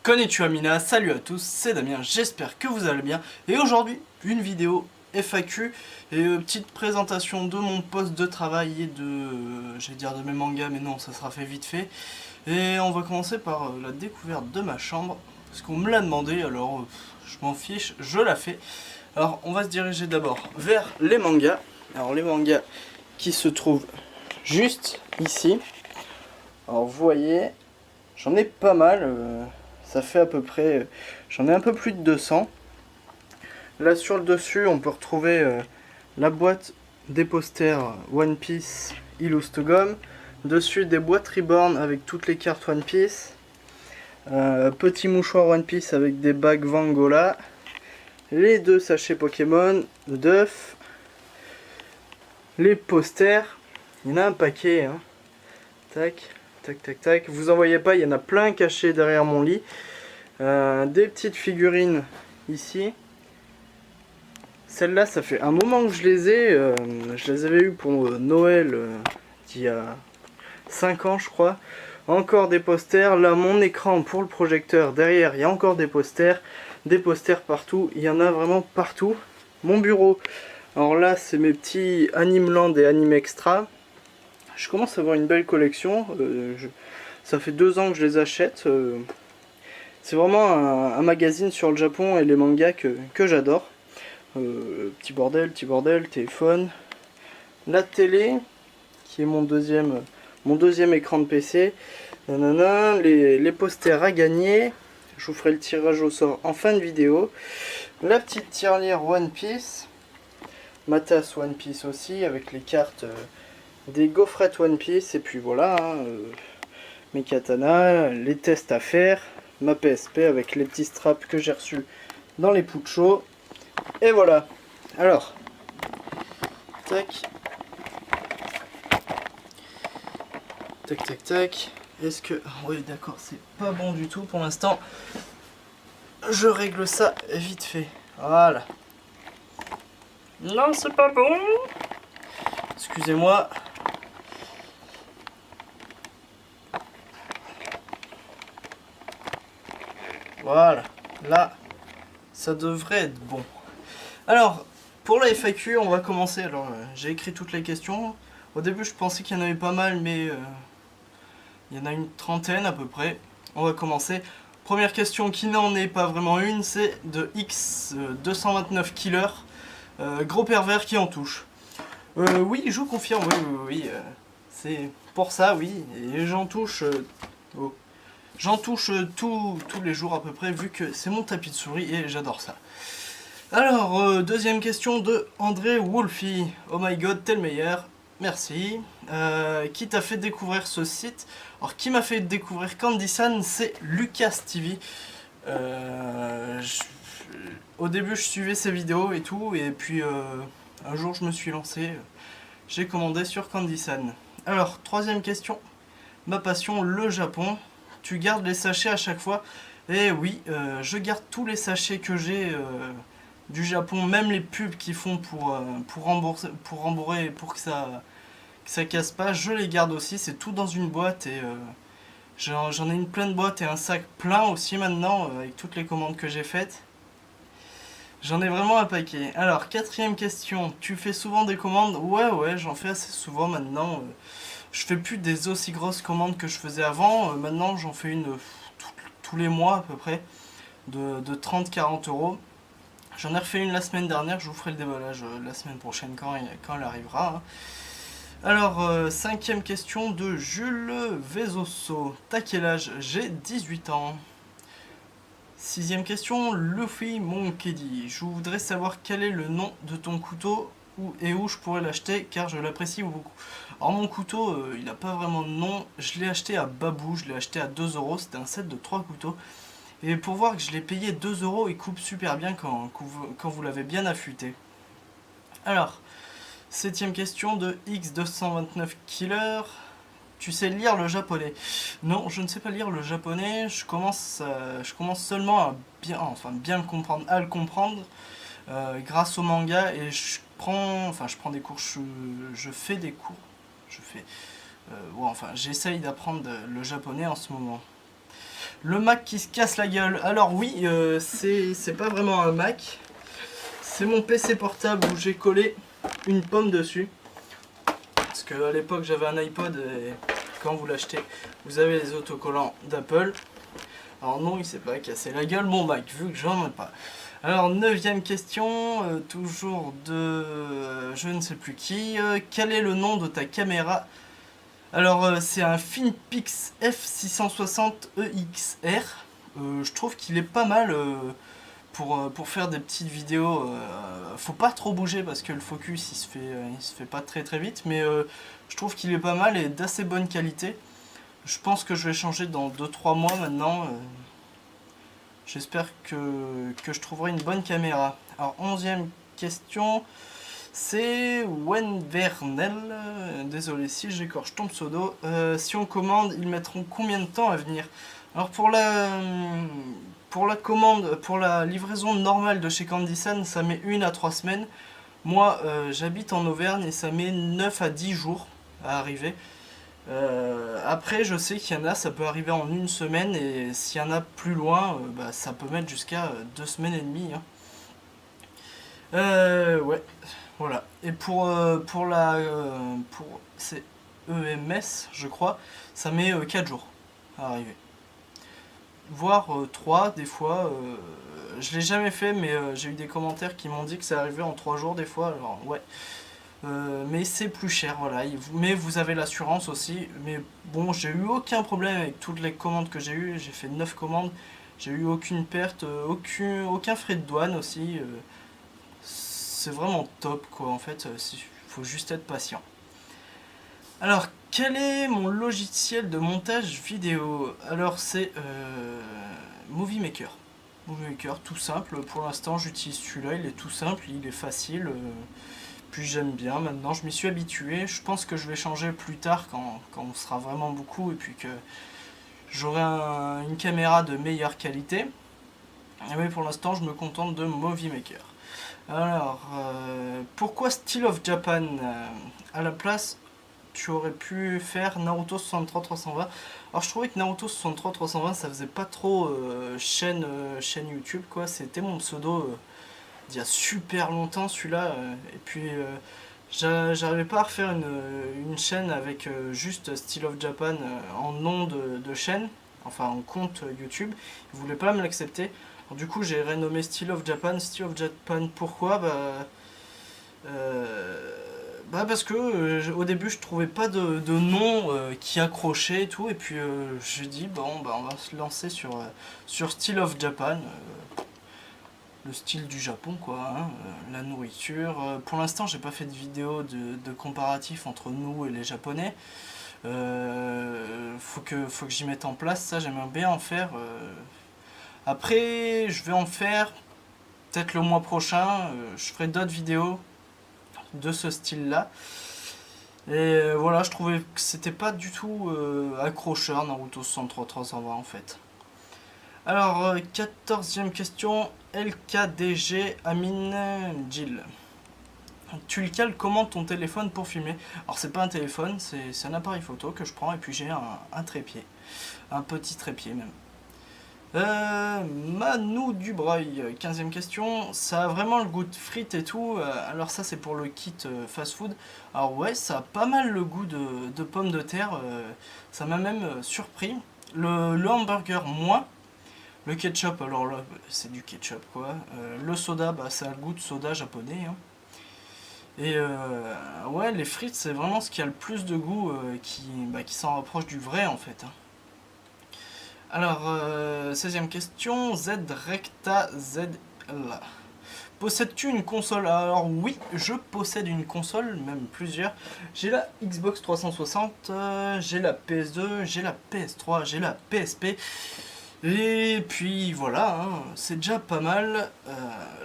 Konnichiwa mina, salut à tous, c'est Damien, j'espère que vous allez bien. Et aujourd'hui, une vidéo FAQ et petite présentation de mon poste de travail et j'allais dire de mes mangas, mais non, ça sera fait vite fait. Et on va commencer par la découverte de ma chambre, parce qu'on me l'a demandé, alors je m'en fiche, je la fais. Alors on va se diriger d'abord vers les mangas. Alors les mangas qui se trouvent juste ici. Alors vous voyez, j'en ai pas mal. Ça fait à peu près, j'en ai un peu plus de 200. Là sur le dessus, on peut retrouver la boîte des posters One Piece Illustogum. Dessus des boîtes Reborn avec toutes les cartes One Piece. Petit mouchoir One Piece avec des bagues Vangola. Les deux sachets Pokémon, d'œufs. Les posters. Il y en a un paquet. Hein. Tac. Tac, tac, tac. Vous en voyez pas, il y en a plein cachés derrière mon lit. Des petites figurines ici. Celles-là, ça fait un moment que je les ai. Je les avais eues pour Noël d'il y a 5 ans, je crois. Encore des posters. Là, mon écran pour le projecteur. Derrière, il y a encore des posters. Des posters partout. Il y en a vraiment partout. Mon bureau. Alors là, c'est mes petits Animeland et Anime Extra. Je commence à avoir une belle collection, ça fait 2 ans que je les achète. C'est vraiment un magazine sur le Japon et les mangas que j'adore. Petit bordel, téléphone. La télé, qui est mon deuxième écran de PC. Nanana, les posters à gagner. Je vous ferai le tirage au sort en fin de vidéo. La petite tirelire One Piece. Ma tasse One Piece aussi, avec les cartes... des gaufrettes One Piece, et puis voilà, hein, mes katanas, les tests à faire, ma PSP avec les petits straps que j'ai reçus dans les puchos, et voilà. Alors, tac, tac, tac, tac, est-ce que... oui d'accord, c'est pas bon du tout pour l'instant, je règle ça vite fait, voilà. Non, c'est pas bon, excusez-moi. Voilà, là, ça devrait être bon. Alors, pour la FAQ, on va commencer. Alors, j'ai écrit toutes les questions. Au début, je pensais qu'il y en avait pas mal, mais il y en a une trentaine à peu près. On va commencer. Première question qui n'en est pas vraiment une, c'est de X229 Killer. Gros pervers qui en touche. Oui, je vous confirme, oui. C'est pour ça, oui. Et j'en touche... oh. J'en touche tous les jours à peu près, vu que c'est mon tapis de souris et j'adore ça. Alors, deuxième question de André Wolfie. Oh my god, t'es le meilleur. Merci. Qui t'a fait découvrir ce site? Alors, qui m'a fait découvrir Candy-san? C'est Lucas TV. Au début, je suivais ses vidéos et tout, et puis un jour, je me suis lancé. J'ai commandé sur Candy-san. Alors, troisième question. Ma passion, le Japon. Tu gardes les sachets à chaque fois? Et oui, je garde tous les sachets que j'ai du Japon, même les pubs qu'ils font pour rembourser, pour que ça casse pas, je les garde aussi, c'est tout dans une boîte et j'en ai une pleine boîte et un sac plein aussi maintenant avec toutes les commandes que j'ai faites. J'en ai vraiment un paquet. Alors, quatrième question, tu fais souvent des commandes? Ouais, j'en fais assez souvent maintenant. Je fais plus des aussi grosses commandes que je faisais avant. Maintenant, j'en fais une tous les mois à peu près, de 30-40 euros. J'en ai refait une la semaine dernière. Je vous ferai le déballage la semaine prochaine quand elle arrivera. Hein. Alors, cinquième question de Jules Vezoso. T'as quel âge? J'ai 18 ans. Sixième question, Luffy Monkedi. Je voudrais savoir quel est le nom de ton couteau et où je pourrais l'acheter car je l'apprécie beaucoup. Alors mon couteau, il n'a pas vraiment de nom. Je l'ai acheté à Babou, je l'ai acheté à 2 euros. C'était un set de 3 couteaux. Et pour voir que je l'ai payé 2 euros, il coupe super bien quand vous l'avez bien affûté. Alors, septième question de X229 Killer. Tu sais lire le japonais? Non, je ne sais pas lire le japonais. Je commence seulement à bien le comprendre, grâce au manga et je prends des cours. Je fais des cours. J'essaye d'apprendre le japonais en ce moment. Le Mac qui se casse la gueule. Alors oui, c'est pas vraiment un Mac. C'est mon PC portable où j'ai collé une pomme dessus. Parce qu'à l'époque j'avais un iPod et quand vous l'achetez, vous avez les autocollants d'Apple. Alors non, il s'est pas cassé la gueule mon Mac, vu que j'en ai pas. Alors, 9ème question, toujours de je ne sais plus qui. Quel est le nom de ta caméra? Alors, c'est un Finpix F660 EXR. Je trouve qu'il est pas mal pour faire des petites vidéos. Faut pas trop bouger parce que le focus il se fait pas très très vite. Mais je trouve qu'il est pas mal et d'assez bonne qualité. Je pense que je vais changer dans 2-3 mois maintenant. J'espère que je trouverai une bonne caméra. Alors, 11ème question, c'est Wenvernel. Désolé si j'écorche ton pseudo. Si on commande, ils mettront combien de temps à venir? Alors, pour la commande, pour la livraison normale de chez Candysan, ça met 1 à 3 semaines. Moi, j'habite en Auvergne et ça met 9 à 10 jours à arriver. Après, je sais qu'il y en a, ça peut arriver en 1 semaine, et s'il y en a plus loin, bah, ça peut mettre jusqu'à 2 semaines et demie. Hein. Ouais, voilà. Et pour c'est EMS, je crois, ça met 4 jours à arriver. Voire 3 des fois. Je l'ai jamais fait, mais j'ai eu des commentaires qui m'ont dit que ça arrivait en 3 jours des fois. Alors, ouais. Mais c'est plus cher, voilà. Mais vous avez l'assurance aussi. Mais bon, j'ai eu aucun problème avec toutes les commandes que j'ai eues. J'ai fait 9 commandes. J'ai eu aucune perte, aucun frais de douane aussi. C'est vraiment top, quoi. En fait, il faut juste être patient. Alors, quel est mon logiciel de montage vidéo? Alors, c'est Movie Maker. Movie Maker, tout simple. Pour l'instant, j'utilise celui-là. Il est tout simple, il est facile. Puis j'aime bien, maintenant je m'y suis habitué. Je pense que je vais changer plus tard quand on sera vraiment beaucoup et puis que j'aurai une caméra de meilleure qualité. Mais pour l'instant je me contente de Movie Maker. Alors, pourquoi Style of Japan à la place tu aurais pu faire Naruto 63-320? Alors je trouvais que Naruto 63-320 ça faisait pas trop chaîne YouTube quoi, c'était mon pseudo il y a super longtemps celui-là, et puis j'arrivais pas à refaire une chaîne avec juste Style of Japan en nom de chaîne, enfin en compte YouTube. Ils voulaient pas me l'accepter. Du coup j'ai renommé Style of Japan. Style of Japan, pourquoi? Parce que au début je trouvais pas de nom qui accrochait et tout, et puis j'ai dit bon bah on va se lancer sur Style of Japan. Le style du Japon quoi, hein, la nourriture. Pour l'instant j'ai pas fait de vidéo de comparatif entre nous et les Japonais. Faut que j'y mette en place ça, j'aimerais bien en faire. Après je vais en faire peut-être le mois prochain, je ferai d'autres vidéos de ce style là. Et voilà, je trouvais que c'était pas du tout accrocheur Naruto 63-320 en fait. Alors, 14ème question, LKDG Amin Gil. Tu le cales comment ton téléphone pour filmer? Alors c'est pas un téléphone, c'est un appareil photo que je prends et puis j'ai un trépied. Un petit trépied même. Manu Dubreuil, 15ème question. Ça a vraiment le goût de frites et tout. Alors ça c'est pour le kit fast food. Alors ouais, ça a pas mal le goût de pommes de terre. Ça m'a même surpris. Le hamburger moins. Le ketchup, alors là, c'est du ketchup quoi. Le soda, bah, ça a le goût de soda japonais. Hein. Et ouais, les frites, c'est vraiment ce qui a le plus de goût, qui s'en rapproche du vrai en fait. Hein. Alors, 16ème question, Z Recta ZL. Possèdes-tu une console? Alors oui, je possède une console, même plusieurs. J'ai la Xbox 360, j'ai la PS2, j'ai la PS3, j'ai la PSP. Et puis voilà, hein, c'est déjà pas mal.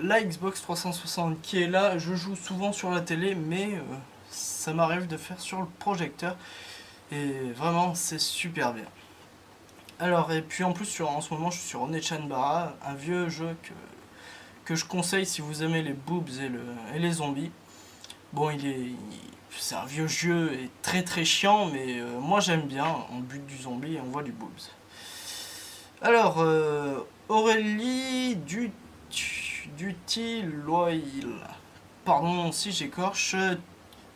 La Xbox 360 qui est là, je joue souvent sur la télé, mais ça m'arrive de faire sur le projecteur. Et vraiment, c'est super bien. Alors, et puis en plus, en ce moment, je suis sur Onechanbara, un vieux jeu que je conseille si vous aimez les boobs et les zombies. Bon, c'est un vieux jeu et très très chiant, mais moi j'aime bien. On bute du zombie et on voit du boobs. Alors, Aurélie Dutiloil. Pardon si j'écorche.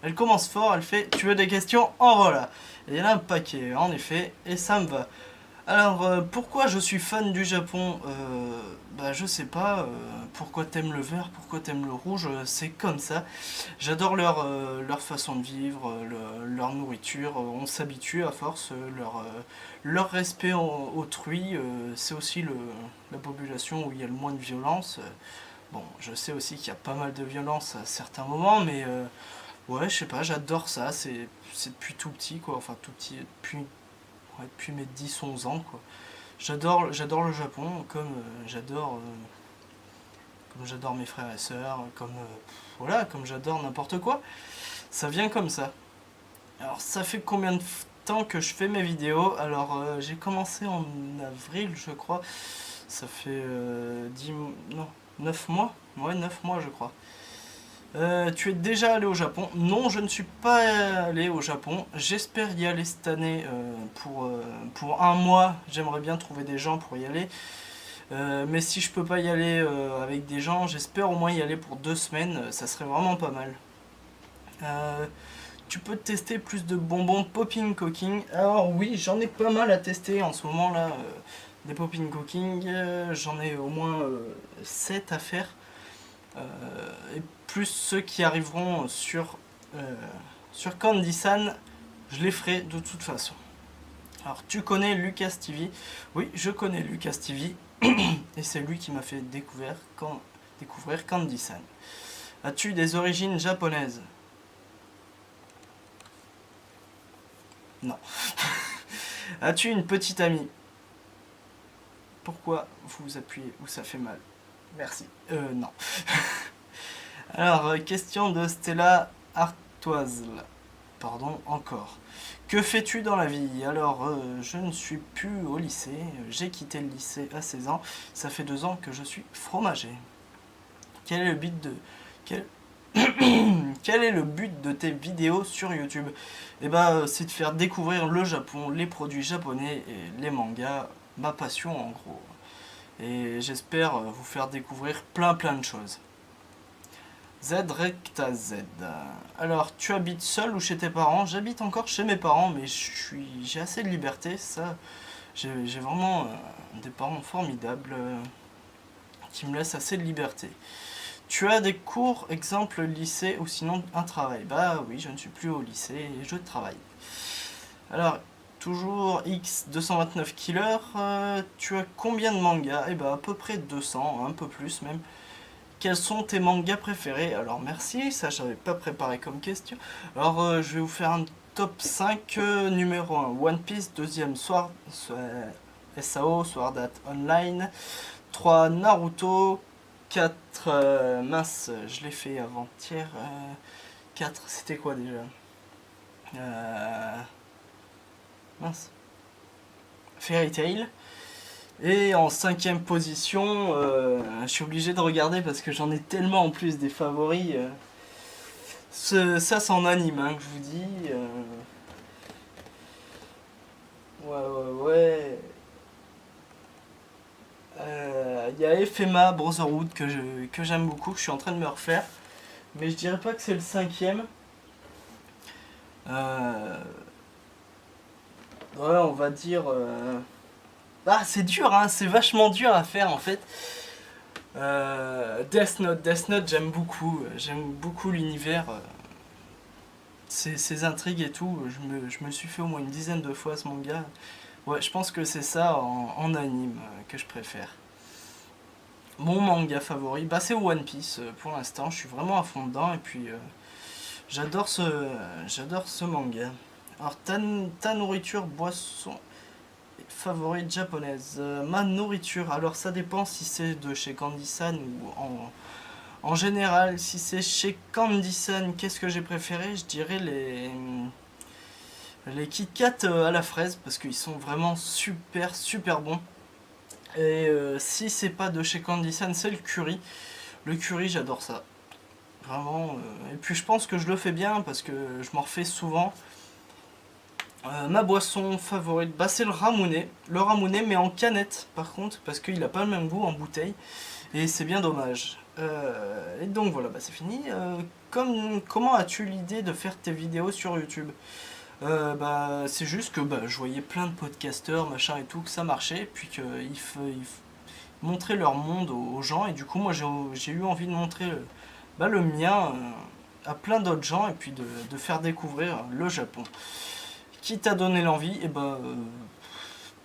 Elle commence fort, elle fait tu veux des questions? En voilà. Et il y en a un paquet, en effet, et ça me va. Alors, pourquoi je suis fan du Japon? Bah, je sais pas. Pourquoi t'aimes le vert? Pourquoi t'aimes le rouge? C'est comme ça. J'adore leur façon de vivre, leur nourriture. On s'habitue à force. Leur respect autrui. C'est aussi la population où il y a le moins de violence. Bon, je sais aussi qu'il y a pas mal de violence à certains moments, mais ouais, je sais pas, j'adore ça. C'est depuis tout petit, quoi. Enfin, tout petit, depuis mes 10 11 ans, quoi. J'adore le Japon, comme j'adore mes frères et sœurs, voilà, comme j'adore n'importe quoi. Ça vient comme ça. Alors, ça fait combien de temps que je fais mes vidéos? Alors, j'ai commencé en avril, je crois. Ça fait 10, non, 9 mois. Ouais, 9 mois, je crois. Tu es déjà allé au Japon? Non, je ne suis pas allé au Japon. J'espère y aller cette année pour un mois. J'aimerais bien trouver des gens pour y aller. Mais si je peux pas y aller avec des gens, j'espère au moins y aller pour 2 semaines. Ça serait vraiment pas mal. Euh, Tu peux tester plus de bonbons Popping Cooking. Alors oui, j'en ai pas mal à tester en ce moment là. Des Popping Cooking, j'en ai au moins 7 à faire. Et plus ceux qui arriveront sur Candy-san, je les ferai de toute façon. Alors tu connais Lucas TV? Oui, je connais Lucas TV. Et c'est lui qui m'a fait découvrir Candy-san. As-tu des origines japonaises? Non. As-tu une petite amie? Pourquoi vous appuyez où ça fait mal? Merci. Non. Alors, question de Stella Artoise. Pardon, encore. Que fais-tu dans la vie? Alors, je ne suis plus au lycée. J'ai quitté le lycée à 16 ans. Ça fait 2 ans que je suis fromager. Quel est le but de... Quel... Quel est le but de tes vidéos sur YouTube? Eh ben, c'est de faire découvrir le Japon, les produits japonais et les mangas. Ma passion, en gros. Et j'espère vous faire découvrir plein de choses. Z Recta Z. Alors, tu habites seul ou chez tes parents? J'habite encore chez mes parents, mais j'ai assez de liberté. Ça, j'ai vraiment des parents formidables qui me laissent assez de liberté. Tu as des cours, exemple lycée ou sinon un travail? Bah oui, je ne suis plus au lycée et je travaille. Alors, toujours X 229 killer. Tu as combien de mangas? Eh bah à peu près 200, un peu plus même. Quels sont tes mangas préférés? Alors merci, ça j'avais pas préparé comme question. Alors je vais vous faire un top 5. Numéro 1 One Piece, deuxième SAO, Sword Art Online, 3 Naruto, 4 mince, je l'ai fait avant-hier. 4 c'était quoi déjà? Mince. Fairy Tail. Et en 5ème position, je suis obligé de regarder parce que j'en ai tellement en plus des favoris. Ça c'est en anime hein, que je vous dis. Ouais. Il y a FMA Brotherhood que j'aime beaucoup, que je suis en train de me refaire. Mais je dirais pas que c'est le 5ème. Ouais, on va dire. Ah, c'est dur, hein, c'est vachement dur à faire en fait. Death Note, j'aime beaucoup l'univers, ses intrigues et tout. Je me suis fait au moins une dizaine de fois ce manga. Ouais, je pense que c'est ça en anime que je préfère. Mon manga favori, bah c'est One Piece pour l'instant. Je suis vraiment à fond dedans et puis j'adore ce manga. Alors ta nourriture, boisson favorite japonaise. Ma nourriture, alors ça dépend si c'est de chez Candy-san ou en général. Si c'est chez Candy-san, qu'est-ce que j'ai préféré? Je dirais les Kit Kat à la fraise parce qu'ils sont vraiment super bons. Et si c'est pas de chez Candy-san, c'est le curry. Le curry, j'adore ça. Vraiment. Et puis je pense que je le fais bien parce que je m'en refais souvent. Ma boisson favorite, bah, c'est le ramounet. Le ramounet, mais en canette, par contre, parce qu'il n'a pas le même goût en bouteille. Et c'est bien dommage. Et donc voilà, bah, c'est fini. Comment as-tu l'idée de faire tes vidéos sur YouTube? Bah, c'est juste que bah, je voyais plein de podcasteurs, machin et tout, que ça marchait, puis qu'ils montraient leur monde aux gens. Et du coup, moi, j'ai eu envie de montrer bah, le mien à plein d'autres gens, et puis de faire découvrir le Japon. Qui t'a donné l'envie? Et bah,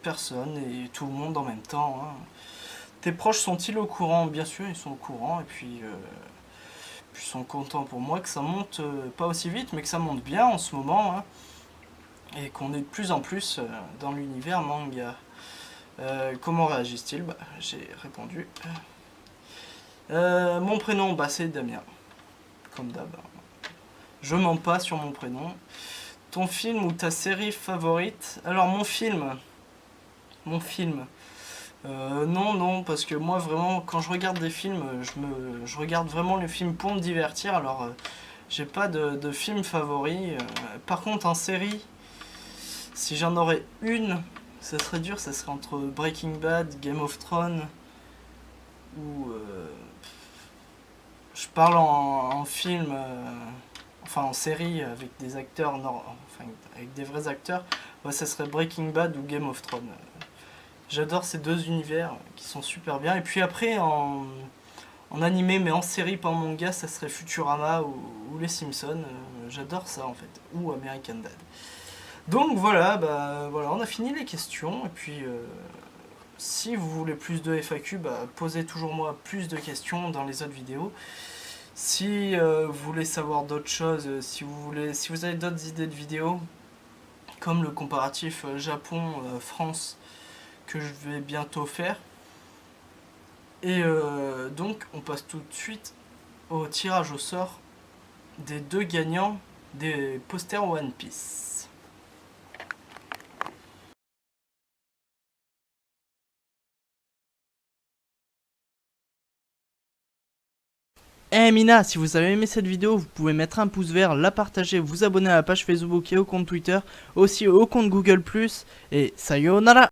personne, et tout le monde en même temps, hein. Tes proches sont-ils au courant? Bien sûr, ils sont au courant, et puis ils sont contents pour moi que ça monte pas aussi vite, mais que ça monte bien en ce moment, hein, et qu'on est de plus en plus dans l'univers manga. Comment réagissent-ils? Bah, j'ai répondu. Mon prénom, bah, c'est Damien, comme d'hab. Je mens pas sur mon prénom. Ton film ou ta série favorite? Alors mon film, non, parce que moi vraiment, quand je regarde des films, je regarde vraiment les films pour me divertir. Alors j'ai pas de film favori. Par contre en série, si j'en aurais une, ça serait dur, ça serait entre Breaking Bad, Game of Thrones, ou je parle en film, enfin en série avec des acteurs, enfin avec des vrais acteurs, ouais, ça serait Breaking Bad ou Game of Thrones. J'adore ces deux univers qui sont super bien. Et puis après, en animé, mais en série, pas en manga, ça serait Futurama ou Les Simpsons. J'adore ça en fait. Ou American Dad. Donc voilà, bah, voilà, on a fini les questions. Et puis, si vous voulez plus de FAQ, bah, posez toujours moi plus de questions dans les autres vidéos. Si vous voulez savoir d'autres choses, si vous avez d'autres idées de vidéos, comme le comparatif Japon-France, que je vais bientôt faire. Et donc on passe tout de suite au tirage au sort des deux gagnants des posters One Piece. Eh Mina, si vous avez aimé cette vidéo, vous pouvez mettre un pouce vert, la partager, vous abonner à la page Facebook et au compte Twitter, aussi au compte Google+, et sayonara!